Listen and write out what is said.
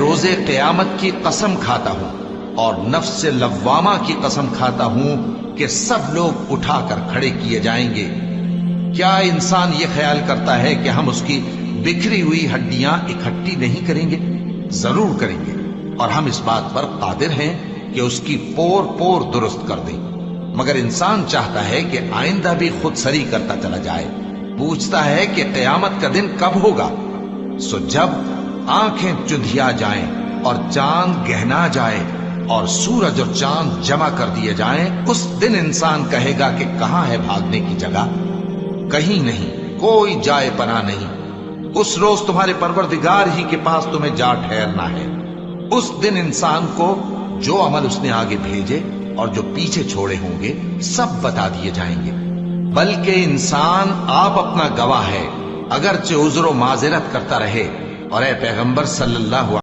روزے قیامت کی قسم کھاتا ہوں اور نفس لوامہ کی قسم کھاتا ہوں کہ سب لوگ اٹھا کر کھڑے کیے جائیں گے۔ کیا انسان یہ خیال کرتا ہے کہ ہم اس کی بکھری ہوئی ہڈیاں اکٹھی نہیں کریں گے؟ ضرور کریں گے، اور ہم اس بات پر قادر ہیں کہ اس کی پور پور درست کر دیں۔ مگر انسان چاہتا ہے کہ آئندہ بھی خود سری کرتا چلا جائے، پوچھتا ہے کہ قیامت کا دن کب ہوگا۔ سو جب آنکھیں چندھیا جائیں اور چاند گہنا جائے اور سورج اور چاند جمع کر دیے جائیں، اس دن انسان کہے گا کہ کہاں ہے بھاگنے کی جگہ؟ کہیں نہیں، کوئی جائے پناہ نہیں۔ اس روز تمہارے پروردگار ہی کے پاس تمہیں جا ٹھہرنا ہے۔ اس دن انسان کو جو عمل اس نے آگے بھیجے اور جو پیچھے چھوڑے ہوں گے سب بتا دیے جائیں گے۔ بلکہ انسان آپ اپنا گواہ ہے، اگرچہ عذر و معذرت کرتا رہے۔ اور اے پیغمبر صلی اللہ